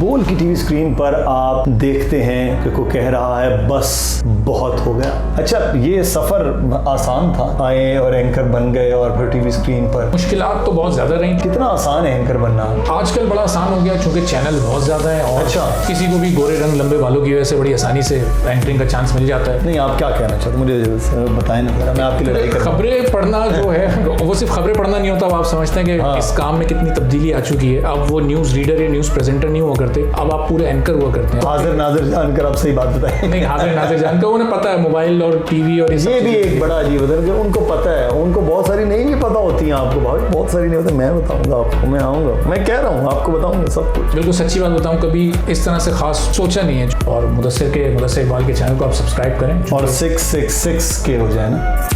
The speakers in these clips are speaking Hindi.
बोल की टीवी स्क्रीन पर आप देखते हैं कि कोई कह रहा है बस बहुत हो गया। अच्छा, ये सफर आसान था, आए और एंकर बन गए और फिर टीवी स्क्रीन पर मुश्किलात तो बहुत ज्यादा रही। कितना आसान है एंकर बनना? आजकल बड़ा आसान हो गया क्योंकि चैनल बहुत ज्यादा है और अच्छा, किसी को भी गोरे रंग लंबे बालों की वजह से बड़ी आसानी से एंकरिंग का चांस मिल जाता है। नहीं, आप क्या कहना चाहते, मुझे बताएं ना, मैं आपकी लड़ाई कर। खबरें पढ़ना जो है वो सिर्फ खबरें पढ़ना नहीं होता। आप समझते हैं कि इस काम में कितनी तब्दीली आ चुकी है। अब वो न्यूज़ रीडर या न्यूज़ प्रेजेंटर नहीं हुआ करते, अब आप पूरे एंकर हुआ करते हैं। हाजिर नाजिर जानकर आप सही बात बताएं। नहीं, हाजिर नाजिर जानकर उन्हें पता है मोबाइल और टीवी और ये भी एक बड़ा अजीब होता है कि उनको पता है, उनको बहुत सारी नहीं भी पता होती हैं। आपको बहुत सारी नहीं होती, मैं बताऊंगा आपको, मैं आऊँगा, मैं कह रहा हूँ आपको बताऊंगा सब कुछ। बिल्कुल सच्ची बात बताऊँ, कभी इस तरह से खास सोचा नहीं है। और मुदस्सिर इकबाल के चैनल को आप सब्सक्राइब करें और 666 के हो जाए ना।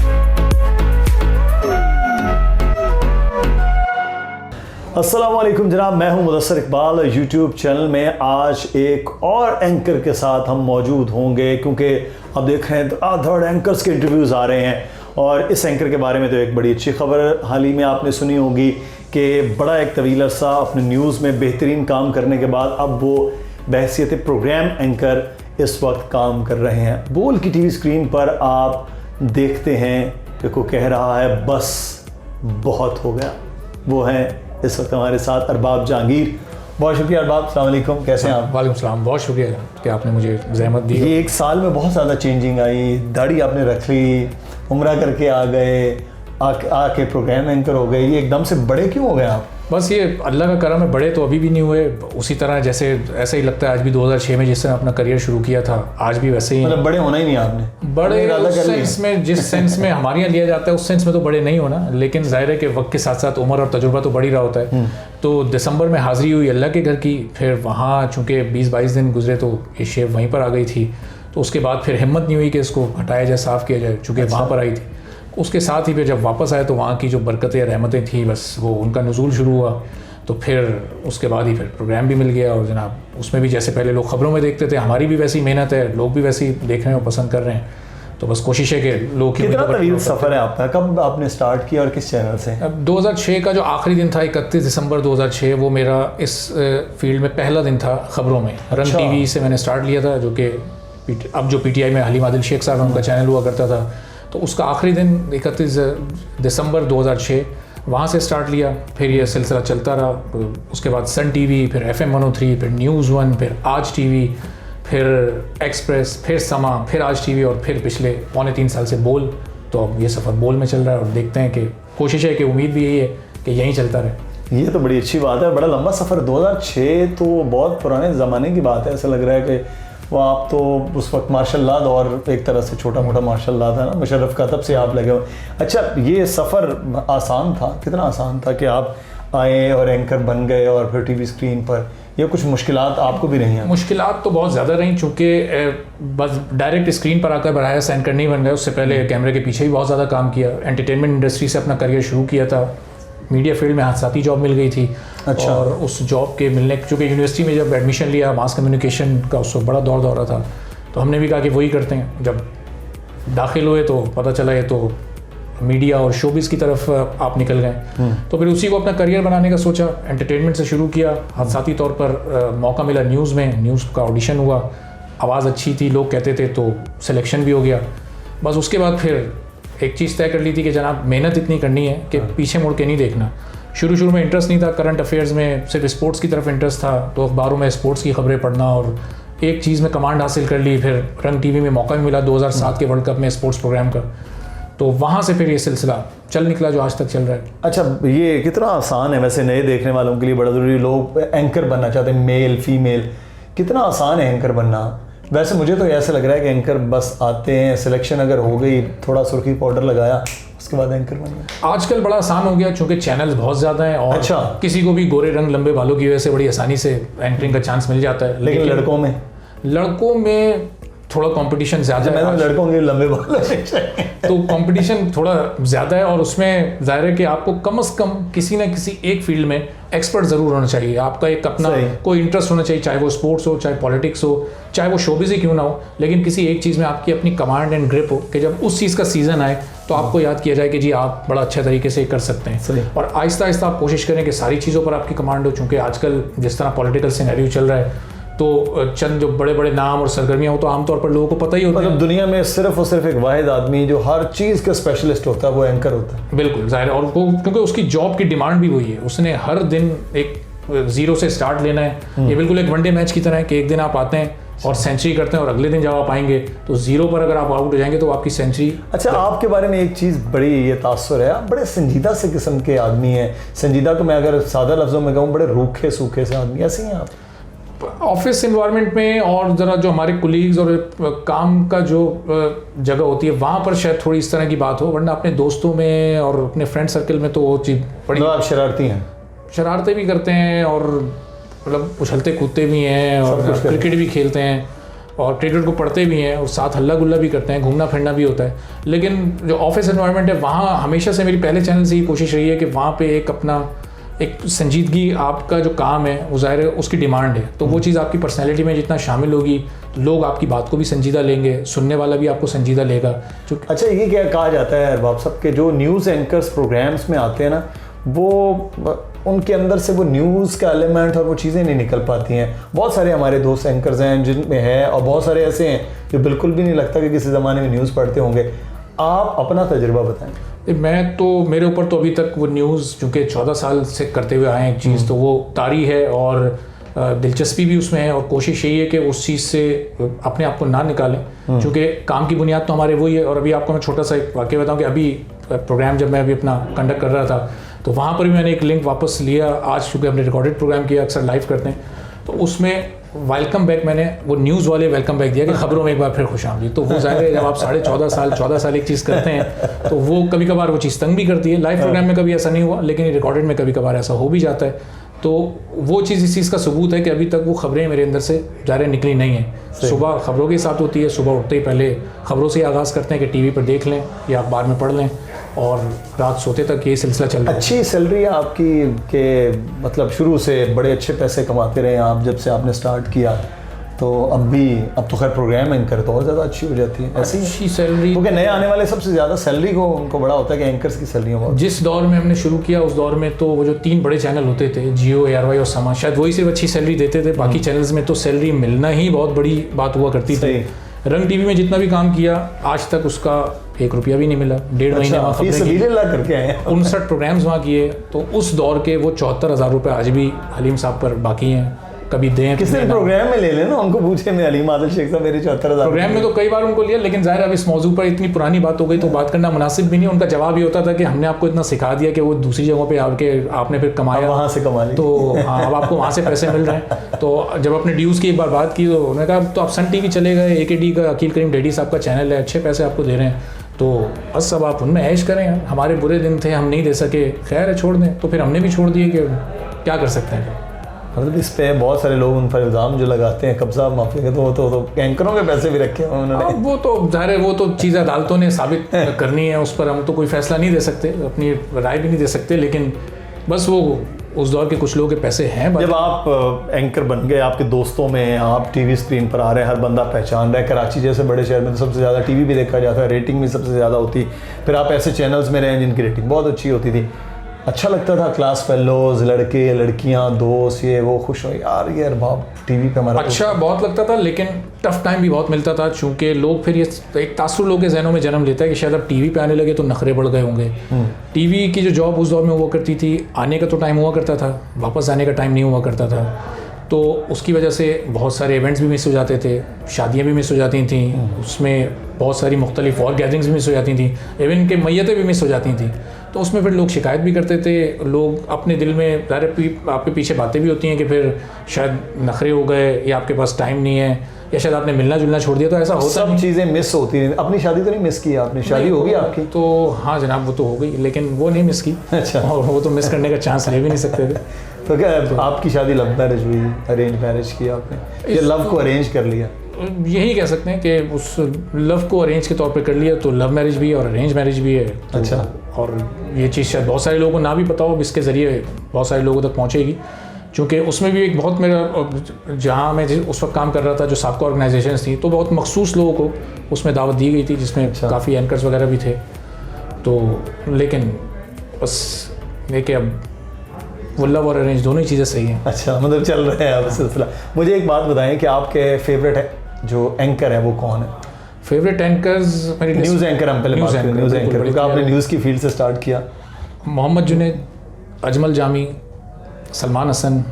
अस्सलामुअलैकुम जनाब, मैं हूं मुदस्सिर इकबाल। यूट्यूब चैनल में आज एक और एंकर के साथ हम मौजूद होंगे क्योंकि अब देख रहे हैं धड़ एंकर्स के इंटरव्यूज़ आ रहे हैं। और इस एंकर के बारे में तो एक बड़ी अच्छी खबर हाल ही में आपने सुनी होगी कि बड़ा एक तवील अरसा अपने न्यूज़ में बेहतरीन काम करने के बाद अब वो बहैसियत प्रोग्राम एंकर इस वक्त काम कर रहे हैं। बोल की टीवी स्क्रीन पर आप देखते हैं कि कोई कह रहा है बस बहुत हो गया। वो हैं इस वक्त हमारे साथ अरबाब जहांगीर। बहुत शुक्रिया अरबाब, अस्सलाम वालेकुम, कैसे हैं आप? वालेकुम सलाम, बहुत शुक्रिया कि आपने मुझे ज़हमत दी। ये एक साल में बहुत ज़्यादा चेंजिंग आई, दाढ़ी आपने रख ली, उम्रा करके आ गए, आके प्रोग्राम एंकर हो गए, ये एकदम से बड़े क्यों हो गए आप? बस ये अल्लाह का करम है, बड़े तो अभी भी नहीं हुए। उसी तरह जैसे ऐसा ही लगता है आज भी 2006 में जिस तरह अपना करियर शुरू किया था आज भी वैसे ही। मतलब बड़े होना ही नहीं आपने? बड़े उस सेंस में, जिस सेंस में हमारे यहाँ लिया जाता है उस सेंस में तो बड़े नहीं होना, लेकिन जाहिर है कि वक्त के साथ साथ उम्र और तजुर्बा तो बढ़ ही रहा होता है। तो दिसंबर में हाज़िरी हुई अल्लाह के घर की, फिर वहाँ चूँकि 20-22 दिन गुजरे तो ये शेव वहीं पर आ गई थी। तो उसके बाद फिर हिम्मत नहीं हुई कि इसको हटाया जाए, साफ़ किया जाए, चूँकि वहाँ पर आई थी। उसके साथ ही फिर जब वापस आए तो वहाँ की जो बरकतें रहमतें थी बस वो उनका नुज़ूल शुरू हुआ। तो फिर उसके बाद ही फिर प्रोग्राम भी मिल गया और जनाब उसमें भी जैसे पहले लोग खबरों में देखते थे, हमारी भी वैसी मेहनत है, लोग भी वैसी देख रहे हैं और पसंद कर रहे हैं। तो बस कोशिश है कि लोग कितना तवील सफ़र है आपका, कब आपने स्टार्ट किया और किस चैनल से? 2006 का जो आखिरी दिन था 31 दिसंबर 2006, वो मेरा इस फील्ड में पहला दिन था खबरों में। रंग टीवी से मैंने स्टार्ट लिया था, जो कि अब जो PTI में हलीम आदिल शेख साहब उनका चैनल हुआ करता था। तो उसका आखिरी दिन 31 दिसंबर 2006 वहाँ से स्टार्ट लिया। फिर ये सिलसिला चलता रहा। उसके बाद सन टीवी, फिर FM 103, फिर न्यूज़ 1, फिर आज टीवी, फिर एक्सप्रेस, फिर समा, फिर आज टीवी और फिर पिछले 3.25 साल से बोल। तो अब ये सफ़र बोल में चल रहा है और देखते हैं कि कोशिश है कि उम्मीद भी यही है कि यहीं चलता रहे। ये तो बड़ी अच्छी बात है, बड़ा लंबा सफ़र। 2006 तो बहुत पुराने ज़माने की बात है। ऐसा लग रहा है कि वो आप तो उस वक्त माशाल्लाह और एक तरह से छोटा मोटा माशाल्लाह था ना, मुशर्रफ का, तब से आप लगे हो। अच्छा, ये सफ़र आसान था, कितना आसान था कि आप आए और एंकर बन गए और फिर टीवी स्क्रीन पर? ये कुछ मुश्किलात आपको भी नहीं हैं? मुश्किलात तो बहुत ज़्यादा रही, चूँकि बस डायरेक्ट स्क्रीन पर आकर बराह रास्त एंकर नहीं बन गए। उससे पहले कैमरे के पीछे भी बहुत ज़्यादा काम किया, एंटरटेनमेंट इंडस्ट्री से अपना करियर शुरू किया था। मीडिया फील्ड में हादसाती जॉब मिल गई थी। अच्छा। और उस जॉब के मिलने, चूँकि यूनिवर्सिटी में जब एडमिशन लिया मास कम्युनिकेशन का उस वक्त बड़ा दौर दौरा था, तो हमने भी कहा कि वही करते हैं। जब दाखिल हुए तो पता चला ये तो मीडिया और शोबिज़ की तरफ आप निकल गए। तो फिर उसी को अपना करियर बनाने का सोचा, एंटरटेनमेंट से शुरू किया। हादसाती तौर पर मौका मिला न्यूज़ में, न्यूज़ का ऑडिशन हुआ, आवाज़ अच्छी थी, लोग कहते थे, तो सिलेक्शन भी हो गया। बस उसके बाद फिर एक चीज़ तय कर ली थी कि जनाब मेहनत इतनी करनी है कि पीछे मुड़ के नहीं देखना। शुरू में इंटरेस्ट नहीं था करंट अफेयर्स में, सिर्फ स्पोर्ट्स की तरफ इंटरेस्ट था। तो अखबारों में स्पोर्ट्स की खबरें पढ़ना और एक चीज़ में कमांड हासिल कर ली। फिर रंग टीवी में मौका भी मिला 2007 के वर्ल्ड कप में स्पोर्ट्स प्रोग्राम का। तो वहाँ से फिर ये सिलसिला चल निकला जो आज तक चल रहा है। अच्छा, ये कितना आसान है वैसे नए देखने वालों के लिए, बड़ा ज़रूरी। लोग एंकर बनना चाहते हैं, मेल फीमेल, कितना आसान है एंकर बनना? वैसे मुझे तो ऐसा लग रहा है कि एंकर बस आते हैं, सिलेक्शन अगर हो गई, थोड़ा सुर्खी पाउडर लगाया, उसके बाद एंकर बन गया। आजकल बड़ा आसान हो गया क्योंकि चैनल्स बहुत ज़्यादा हैं और अच्छा, किसी को भी गोरे रंग लंबे बालों की वजह से बड़ी आसानी से एंकरिंग का चांस मिल जाता है। लेकिन लड़कों में थोड़ा कंपटीशन ज़्यादा है। मैंने लड़कों के लंबे बाल होने चाहिए। तो कंपटीशन थोड़ा ज़्यादा है और उसमें ज़ाहिर है कि आपको कम से कम किसी ना किसी एक फील्ड में एक्सपर्ट ज़रूर होना चाहिए। आपका एक अपना कोई इंटरेस्ट होना चाहिए, चाहे वो स्पोर्ट्स हो, चाहे पॉलिटिक्स हो, चाहे वो शोबिज़ ही क्यों ना हो, लेकिन किसी एक चीज़ में आपकी अपनी कमांड एंड ग्रिप हो कि जब उस चीज़ का सीज़न आए तो आपको याद किया जाए कि जी आप बड़ा अच्छा तरीके से कर सकते हैं। और आहिस्ता आहिस्ता आप कोशिश करें कि सारी चीज़ों पर आपकी कमांड हो, चूँकि आजकल जिस तरह पॉलिटिकल सिनेरियो चल रहा है तो चंद जो बड़े बड़े नाम और सरगर्मियाँ हो तो आमतौर पर लोगों को पता ही होता है। मतलब दुनिया में सिर्फ और सिर्फ एक वाहिद आदमी जो हर चीज़ का स्पेशलिस्ट होता है वो एंकर होता है। बिल्कुल जाहिर है, और वो क्योंकि उसकी जॉब की डिमांड भी वही है, उसने हर दिन एक जीरो से स्टार्ट लेना है। ये बिल्कुल एक वनडे मैच की तरह है कि एक दिन आप आते हैं और सेंचुरी करते हैं और अगले दिन जब आप आएंगे तो जीरो पर अगर आप आउट हो जाएंगे तो आपकी सेंचुरी। अच्छा, आपके बारे में एक चीज़ बड़ी ये तासुर है, आप बड़े संजीदा से किस्म के आदमी हैं। संजीदा को मैं अगर सादा लफ्ज़ों में कहूँ, बड़े रूखे सूखे से आदमी, ऐसे ही हैं आप? ऑफिस इन्वायरमेंट में और ज़रा जो हमारे कुलीग्स और काम का जो जगह होती है वहाँ पर शायद थोड़ी इस तरह की बात हो, वरना अपने दोस्तों में और अपने फ्रेंड सर्कल में तो वो चीज़ बड़ी। आप शरारती हैं? शरारतें भी करते हैं और मतलब उछलते कूदते भी हैं और क्रिकेट भी खेलते हैं और क्रिकेट को पढ़ते भी हैं और साथ हल्ला गुल्ला भी करते हैं, घूमना फिरना भी होता है। लेकिन जो ऑफिस एनवायरनमेंट है वहाँ हमेशा से मेरी पहले चैनल से ही कोशिश रही है कि वहाँ पे एक अपना एक संजीदगी, आपका जो काम है वो ज़ाहिर है उसकी डिमांड है, तो वो चीज़ आपकी पर्सनैलिटी में जितना शामिल होगी तो लोग आपकी बात को भी संजीदा लेंगे, सुनने वाला भी आपको संजीदा लेगा। अच्छा, ये क्या कहा जाता है अरबाब साहब के जो न्यूज़ एंकर्स प्रोग्राम्स में आते हैं ना, वो उनके अंदर से वो न्यूज़ का एलिमेंट और वो चीज़ें नहीं निकल पाती हैं। बहुत सारे हमारे दोस्त एंकर्स हैं जिनमें है, और बहुत सारे ऐसे हैं जो बिल्कुल भी नहीं लगता कि किसी ज़माने में न्यूज़ पढ़ते होंगे। आप अपना तजुर्बा बताएं। मैं तो, मेरे ऊपर तो अभी तक वो न्यूज़ चूँकि 14 साल से करते हुए आए हैं एक चीज़, तो वो तारी है और दिलचस्पी भी उसमें है और कोशिश यही है कि उस चीज़ से अपने आप को ना निकालें, क्योंकि काम की बुनियाद तो हमारे वही है। और अभी आपको मैं छोटा सा एक वाक़या बताऊं कि अभी प्रोग्राम जब मैं अभी अपना कंडक्ट कर रहा था तो वहाँ पर भी मैंने एक लिंक वापस लिया। आज चूँकि हमने रिकॉर्डेड प्रोग्राम किया, अक्सर लाइव करते हैं, तो उसमें वेलकम बैक मैंने वो न्यूज़ वाले वेलकम बैक दिया कि खबरों में एक बार फिर खुशामदीद। तो वो ज़ाहिर है जब आप 14.5 साल एक चीज़ करते हैं तो वो कभी कभार वो चीज़ तंग भी करती है। लाइव प्रोग्राम में कभी ऐसा नहीं हुआ, लेकिन रिकॉर्डेड में कभी कभार ऐसा हो भी जाता है। तो वो चीज़ इस चीज़ का सबूत है कि अभी तक वो खबरें मेरे अंदर से ज़ाहिर निकली नहीं हैं। सुबह खबरों के साथ होती है, सुबह उठते ही पहले खबरों से आगाज़ करते हैं कि टीवी पर देख लें या अखबार में पढ़ लें, और रात सोते तक ये सिलसिला चल रहा है। अच्छी सैलरी है आपकी के मतलब शुरू से बड़े अच्छे पैसे कमाते रहे आप जब से आपने स्टार्ट किया, तो अब तो खैर प्रोग्राम एंकर तो और ज़्यादा अच्छी हो जाती है। ऐसी अच्छी सैलरी, क्योंकि नए आने वाले सबसे ज़्यादा सैलरी को उनको बड़ा होता है कि एंकर्स की सैलरियाँ बहुत। जिस दौर में हमने शुरू किया उस दौर में तो वो जो 3 बड़े चैनल होते थे, जियो, एयरवाई और समा, शायद वही सिर्फ अच्छी सैलरी देते थे। बाकी चैनल्स में तो सैलरी मिलना ही बहुत बड़ी बात हुआ करती थी। रंग टीवी में जितना भी काम किया आज तक उसका 1 रुपया भी नहीं मिला। 1.5 महीने वहाँ करके आए, 59 प्रोग्राम्स वहाँ किए। तो उस दौर के वो 74,000 रुपये आज भी हलीम साहब पर बाकी हैं। कभी दें किसी प्रोग्राम में ले लेना, उनको पूछे मैं हलीम आदिल शेख साहब मेरे 74,000 प्रोग्राम में तो कई बार उनको लिया, लेकिन ज़ाहिर अब इस मौजू पर इतनी पुरानी बात हो गई तो बात करना मुनासिब भी नहीं। उनका जवाब ये होता था कि हमने आपको इतना सिखा दिया कि वो दूसरी जगहों पे आके आपने फिर कमाया, वहाँ से कमा लिया, तो हाँ अब आपको वहाँ से पैसे मिल रहे हैं। तो जब अपने ड्यूज़ की एक बार बात की तो उन्होंने कहा तो आप सन टीवी चले गए, AKD का अकील करीम डेडी साहब का चैनल है, अच्छे पैसे आपको दे रहे हैं, तो बस अब आप उनमें ऐश करें। हमारे बुरे दिन थे, हम नहीं दे सके, खैर है छोड़ दें। तो फिर हमने भी छोड़ दिए कि क्या कर सकते हैं। मतलब इस पे बहुत सारे लोग उन पर इल्ज़ाम जो लगाते हैं कब्जा माफी के, तो एंकरों के पैसे भी रखे हैं उन्होंने। वो तो ज़ाहिर है वो तो चीज़ अदालतों ने साबित करनी है, उस पर हम तो कोई फैसला नहीं दे सकते, अपनी राय भी नहीं दे सकते। लेकिन बस वो उस दौर के कुछ लोगों के पैसे हैं। जब आप एंकर बन गए, आपके दोस्तों में आप टीवी स्क्रीन पर आ रहे हैं, हर बंदा पहचान रहा है। कराची जैसे बड़े शहर में तो सबसे ज़्यादा टीवी भी देखा जाता है, रेटिंग भी सबसे ज़्यादा होती। फिर आप ऐसे चैनल्स में रहे जिनकी रेटिंग बहुत अच्छी होती थी, अच्छा लगता था। क्लास फेलोज, लड़के लड़कियां, दोस्त, ये वो खुश हो यार ये अरबाब टीवी पे हमारा अच्छा बहुत लगता था। लेकिन टफ टाइम भी बहुत मिलता था, चूँकि लोग फिर ये एक तासुर लोगों के जहनों में जन्म लेता है कि शायद अब टीवी पे आने लगे तो नखरे बढ़ गए होंगे। टीवी की जो जॉब उस दौर में हुआ करती थी, आने का तो टाइम हुआ करता था, वापस आने का टाइम नहीं हुआ करता था। तो उसकी वजह से बहुत सारे इवेंट्स भी मिस हो जाते थे, शादियाँ भी मिस हो जाती थी, उसमें बहुत सारी मुख्तलिफ और गैदरिंग्स भी मिस हो जाती थी, इवन के मैयतें भी मिस हो जाती थी। तो उसमें फिर लोग शिकायत भी करते थे, लोग अपने दिल में डायरेक्ट आपके पीछे बातें भी होती हैं कि फिर शायद नखरे हो गए या आपके पास टाइम नहीं है या शायद आपने मिलना जुलना छोड़ दिया। तो ऐसा होता सब चीज़ें मिस होती हैं। अपनी शादी तो नहीं मिस की आपने? शादी होगी आपकी? तो हाँ जनाब वो तो हो गई, लेकिन वो नहीं मिस की। अच्छा। और वो तो मिस करने का चांस ले भी नहीं सकते थे। तो क्या आपकी शादी लव मैरिज हुई, अरेंज मैरिज की आपने, या लव को अरेंज कर लिया? यही कह सकते हैं कि उस लव को अरेंज के तौर पे कर लिया, तो लव मैरिज भी है और अरेंज मैरिज भी है। तो अच्छा। और ये चीज़ शायद बहुत सारे लोगों को ना भी पता हो, इसके ज़रिए बहुत सारे लोगों तक पहुँचेगी, क्योंकि उसमें भी एक बहुत मेरा, जहाँ मैं उस वक्त काम कर रहा था जो साबका ऑर्गेनाइजेशन थी, तो बहुत मखसूस लोगों को उसमें दावत दी गई थी, जिसमें काफ़ी एंकर्स वगैरह भी थे। तो लेकिन बस देखिए अब वो लव और अरेंज दोनों ही चीज़ें सही हैं। अच्छा, मतलब चल रहे हैं अब सिलसिला। मुझे एक बात बताएं कि आपके फेवरेट जो एंकर है वो कौन है? फेवरेट एंकर्स मेरी न्यूज़ एंकर, हम पहले बात करें न्यूज़ एंकर, क्योंकि आपने न्यूज़ की फील्ड से स्टार्ट किया। मोहम्मद जुनैद, अजमल जामी, सलमान हसन,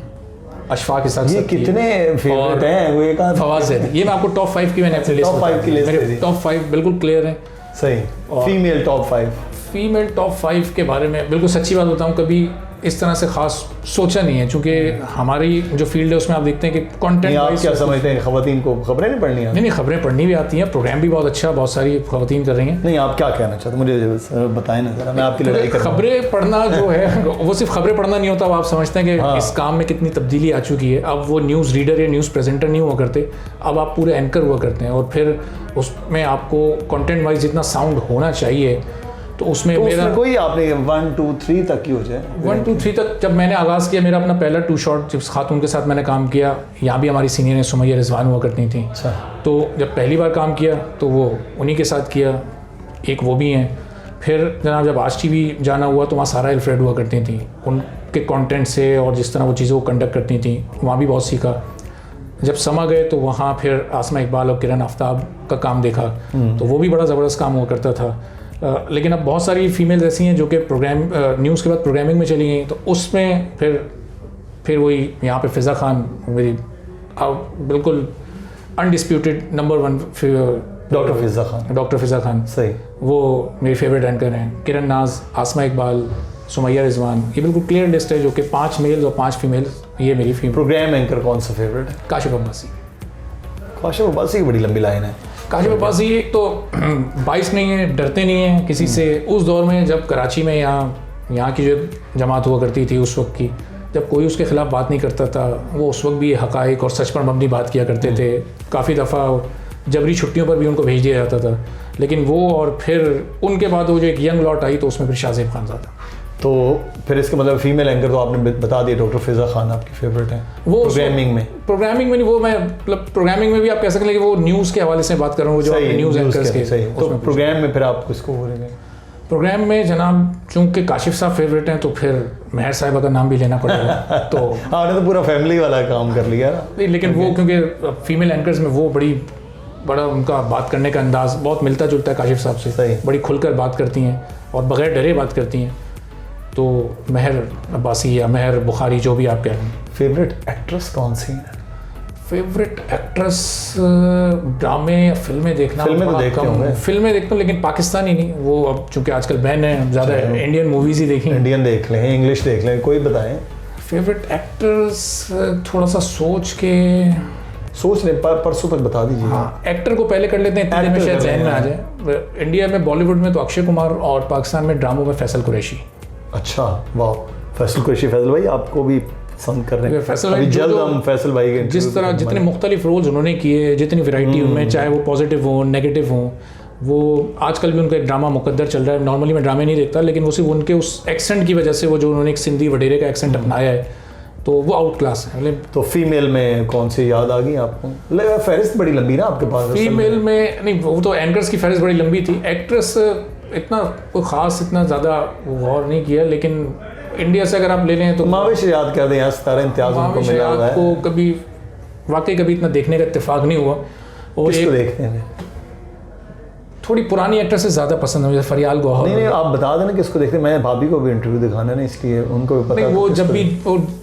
अशफाक इसाक, ये कितने फेवरेट हैं? वो एक फवाद ज़ैदी, ये मैं आपको टॉप 5 की मैंने अपनी लिस्ट टॉप 5 की लिस्ट मेरे दी। टॉप 5 बिल्कुल क्लियर हैं। सही। Female top 5? फीमेल टॉप 5 के बारे में बिल्कुल सच्ची बात बताऊं, कभी इस तरह से खास सोचा नहीं है, क्योंकि हमारी जो फील्ड है उसमें आप देखते हैं कि कंटेंट। आप क्या समझते हैं, खवातीन को खबरें नहीं पढ़नी आती? नहीं, खबरें पढ़नी भी आती हैं, प्रोग्राम भी बहुत अच्छा, बहुत सारी खवातीन कर रही हैं। नहीं, आप क्या कहना चाहते हैं, मुझे बताएं ना जरा, मैं आपकी लड़ाई कर रहा हूं। खबरें पढ़ना जो है वो सिर्फ खबरें पढ़ना नहीं होता। अब आप समझते हैं कि इस काम में कितनी तब्दीली आ चुकी है। अब वो न्यूज़ रीडर या न्यूज़ प्रेजेंटर नहीं हुआ करते, अब आप पूरे एंकर हुआ करते हैं, और फिर उसमें आपको कंटेंट वाइज जितना साउंड होना चाहिए, तो उसमें मेरा कोई आपने 1 2 3 तक की हो जाए। 1 2 3 तक जब मैंने आगाज़ किया, मेरा अपना पहला 2 शॉट जिस खातून के साथ मैंने काम किया, यहाँ भी हमारी सीनियर सुमैया रिजवान हुआ करती थी। अच्छा। तो जब पहली बार काम किया तो वो उन्हीं के साथ किया, एक वो भी हैं। फिर जनाब जब आज टीवी जाना हुआ तो वहाँ सारा अल्फ्रेड हुआ करती थी, उनके कंटेंट से और जिस तरह वो चीज़ें वो कंडक्ट करती थी, वहाँ भी बहुत सीखा। जब समा गए तो वहाँ फिर आसमा इकबाल और किरण आफ्ताब का काम देखा, तो वो भी बड़ा ज़बरदस्त काम हुआ करता था। लेकिन अब बहुत सारी फीमेल्स ऐसी हैं जो कि प्रोग्राम न्यूज़ के बाद प्रोग्रामिंग में चली गई, तो उसमें फिर वही यहाँ पे फ़िज़ा खान मेरी बिल्कुल अनडिस्प्यूटेड नंबर 1 डॉक्टर फ़िज़ा खान सही, वो मेरी फेवरेट एंकर हैं। किरण नाज, आसमा इकबाल, सुमैया रिजवान, ये बिल्कुल क्लियर लिस्ट है जो कि 5 मेल्स और 5 फीमेल्स, ये मेरी फीमेल। प्रोग्राम एंकर कौन सा फेवरेट है? काशिफ अब्बासी। काशिफ अब्बासी की बड़ी लंबी लाइन है। काशिफ अब्बासी एक तो बाइस नहीं है, डरते नहीं हैं किसी से। उस दौर में जब कराची में यहाँ की जो जमात हुआ करती थी उस वक्त की, जब कोई उसके ख़िलाफ़ बात नहीं करता था, वो उस वक्त भी हक़ाइक़ और सच पर मबनी बात किया करते थे। काफ़ी दफ़ा जबरी छुट्टियों पर भी उनको भेज दिया जाता था। लेकिन वो और फिर उनके बाद वो जो एक यंग लॉट आई तो उसमें फिर शाहज़ेब खान था। तो फिर इसका मतलब फीमेल एंकर तो आपने बता दिया, डॉक्टर फ़िज़ा खान आपकी फेवरेट है। वो प्रोग्रामिंग में नहीं, वो मैं मतलब प्रोग्रामिंग में भी आप कह सकते हैं कि वो न्यूज़ के हवाले से बात कर रहा हूँ, जो न्यूज़ एंकर्स के। तो प्रोग्राम में फिर आप किसको बोलेंगे? प्रोग्राम में जनाब चूँकि काशिफ साहब फेवरेट हैं तो फिर महर साहिबा का नाम भी लेना पड़ेगा। तो आपने तो पूरा फैमिली वाला काम कर लिया ना। नहीं, लेकिन वो क्योंकि फीमेल एंकर्स में वो बड़ा उनका बात करने का अंदाज़ बहुत मिलता जुलता है काशिफ साहब से। बड़ी खुलकर बात करती हैं और बग़ैर डरे बात करती हैं। तो महर अब्बासी या महर बुखारी, जो भी आप कह रहे हैं। फेवरेट एक्ट्रेस कौन सी है? फेवरेट एक्ट्रेस ड्रामे या फिल्में देखना? फिल्में तो देखते होंगे। फिल्में देखता हूँ, लेकिन पाकिस्तानी नहीं। वो अब चूँकि आजकल बैन है, ज़्यादा इंडियन मूवीज़ ही देखी। इंडियन देख लें, इंग्लिश देख लें, कोई बताएं। फेवरेट एक्टर्स थोड़ा सा सोच लें, परसों तक बता दीजिए। हाँ, एक्टर को पहले कर लेते हैं, इतने में शायद जहन में आ जाए। इंडिया में बॉलीवुड में तो अक्षय कुमार, और पाकिस्तान में ड्रामों में फैसल कुरैशी। अच्छा, वाह, फैसल कुरैशी। फैसल भाई आपको भी पसंद कर रहे हैं? अभी जल्द हम फैसल भाई के जिस तरह जितने मुख्तलिफ रोल्स उन्होंने किए, जितनी वैरायटी उनमें, चाहे वो पॉजिटिव हो नेगेटिव हो, वो आजकल भी उनका एक ड्रामा मुकद्दर चल रहा है। नॉर्मली मैं ड्रामे नहीं देखता, लेकिन वो सिर्फ उनके उस एक्सेंट की वजह से, वो जो उन्होंने एक सिंधी वडेरे का एक्सेंट अपनाया है, तो वो आउट क्लास है। तो फीमेल में कौन सी याद आ गई आपको? फहरिस्त बड़ी लंबी ना आपके पास। फीमेल में नहीं, वो तो एंकर्स की फहरिस्त बड़ी लंबी थी। एक्ट्रेस इतना कोई ख़ास, इतना ज़्यादा गौर नहीं किया, लेकिन इंडिया से अगर आप ले लें तो माविश याद कर दें, सितारा इम्तियाज़ उनको मिला हुआ है। को कभी इतना देखने का इत्तेफाक नहीं हुआ। और किसको देखते हैं? थोड़ी पुरानी एक्टर से ज़्यादा पसंद है मुझे, फरियाल गौहर। नहीं, आप बता देना किसको देखते हैं। मैं भाभी को भी इंटरव्यू दिखाना है ना, इसलिए उनको भी पता नहीं, वो जब भी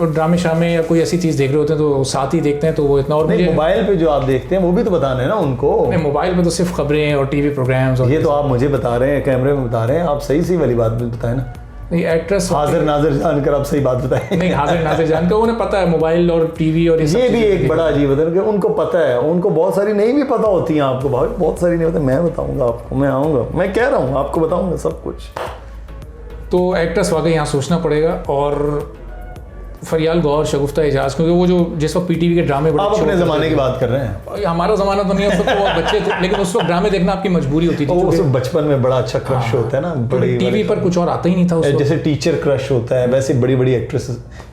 ड्रामे शामे या कोई ऐसी चीज़ देख रहे होते हैं तो साथ ही देखते हैं, तो वो इतना। और मोबाइल पे जो आप देखते हैं वो भी तो बताना है ना उनको। नहीं, मोबाइल पे तो सिर्फ खबरें और टीवी प्रोग्राम्स। ये तो आप मुझे बता रहे हैं, कैमरे में बता रहे हैं, आप सही वाली बात बताएं ना। नहीं, एक्ट्रेस हाजिर नाजिर जानकर आप सही बात बताएं। नहीं, हाजिर नाजिर जानकर उन्हें पता है मोबाइल और टीवी और ये भी एक बड़ा अजीब है कि उनको पता है, उनको बहुत सारी नहीं भी पता होती हैं। आपको भाई बहुत सारी नहीं पता, मैं बताऊंगा आपको, मैं आऊँगा, मैं कह रहा हूँ आपको बताऊंगा सब कुछ। तो एक्ट्रेस वाकई यहाँ सोचना पड़ेगा। और फरियाल गौर, शगुफ्ता एजाज, क्योंकि वो जो जिस वक्त पीटीवी के ड्रामे बड़े आप अच्छे अपने होते ज़माने थे। की बात कर रहे हैं। हमारा ज़माना तो नहीं है, उस वक्त तो बहुत बच्चे थे, लेकिन उस वक्त ड्रामे देखना आपकी मजबूरी होती थी। उस बचपन में बड़ा अच्छा क्रश होता है ना, बड़ी टीवी पर कुछ और आता ही नहीं था उस वक्त। जैसे टीचर क्रश होता है वैसे बड़ी बड़ी एक्ट्रेस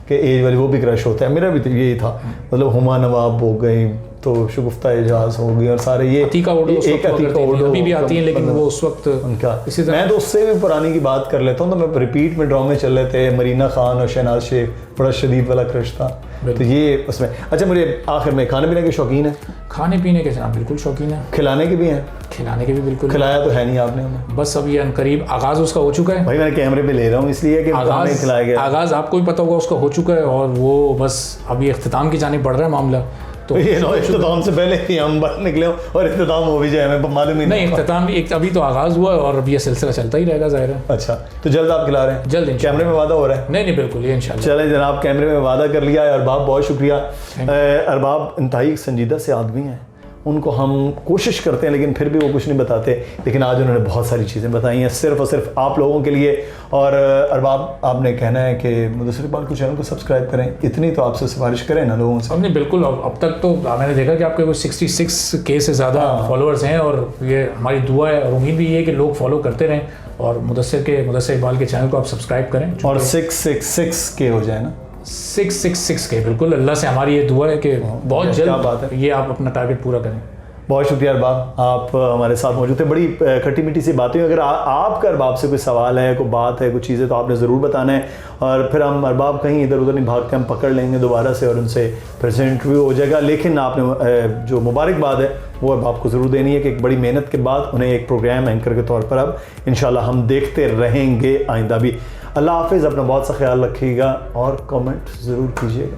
के एज वाली वो भी क्रश होता है। मेरा भी तो यही था, मतलब हुमा नवाब हो गई, तो शगुफ्ता एजाज हो गई, और सारे ये अतीका ओडो उस वक्त हुआ करती थी, अभी भी आती हैं, लेकिन वो उस वक्त उनका इसी तरह। मैं तो उससे भी पुरानी की बात कर लेता हूँ, तो मैं रिपीट में ड्रामे चल रहे थे, मरीना खान और शहनाज शेख, बड़ा शदीद वाला क्रश था। तो ये उसमें अच्छा, मुझे आखिर में खाने पीने के शौकीन है? खाने पीने के जनाब बिल्कुल शौकीन है, खिलाने के भी हैं? खिलाने के भी बिल्कुल। खिलाया तो है नहीं आपने हमें। बस अभी अनकरीब आगाज़ उसका हो चुका है। भाई मैं कैमरे पे ले रहा हूँ इसलिए कि हमें खिलाया गया। आगाज़ आपको भी पता होगा उसका हो चुका है, और वो बस अभी इख्तिताम की जानिब बढ़ रहा है मामला। तो ये नो इख्तिताम से पहले ही हम बाहर निकले हो और इख्तिताम हो भी जाए, हमें मालूम ही नहीं, इख्तिताम एक अभी तो आगाज़ हुआ है और अब ये सिलसिला चलता ही रहेगा, ज़ाहिर है। अच्छा, तो जल्द आप खिला रहे हैं? जल्द इंशाल्लाह। कैमरे में वादा हो रहा है? नहीं बिल्कुल, ये इंशाल्लाह। चलें जनाब, कैमरे में वादा कर लिया है। अरबाब बहुत शुक्रिया। अरबाब इंतहाई संजीदा से आदमी हैं, उनको हम कोशिश करते हैं लेकिन फिर भी वो कुछ नहीं बताते, लेकिन आज उन्होंने बहुत सारी चीज़ें बताई हैं सिर्फ और सिर्फ आप लोगों के लिए। और अरबाब, आपने कहना है कि मुदस्सिर इकबाल को चैनल को सब्सक्राइब करें, इतनी तो आपसे सिफारिश करें ना लोगों से। हमने बिल्कुल, अब तक तो मैंने देखा कि आपके कुछ 66K से ज़्यादा फॉलोअर्स हैं, और ये हमारी दुआ है और उम्मीद भी ये है कि लोग फॉलो करते रहें, और मुदस्सिर इकबाल के चैनल को आप सब्सक्राइब करें, और 666K हो जाए ना। 666K बिल्कुल, अल्लाह से हमारी ये दुआ है कि बहुत क्या बात जल्द है। ये आप अपना टारगेट पूरा करें। बहुत शुक्रिया अरबाब, आप हमारे साथ मौजूद थे। बड़ी खट्टी मीठी सी बातें हुई। अगर आपका अरबाब से कोई सवाल है, कोई बात है, कुछ चीज़ें, तो आपने ज़रूर बताना है, और फिर हम अरबाब कहीं इधर उधर नहीं भागते, हम पकड़ लेंगे दोबारा से और उनसे फिर से इंटरव्यू हो जाएगा। लेकिन आपने जो मुबारकबाद है वो अरबाब को ज़रूर देनी है कि एक बड़ी मेहनत के बाद उन्हें एक प्रोग्राम एंकर के तौर पर अब इंशाल्लाह हम देखते रहेंगे आइंदा भी। अल्लाह हाफिज़, अपना बहुत सा ख्याल रखिएगा और कमेंट ज़रूर कीजिएगा।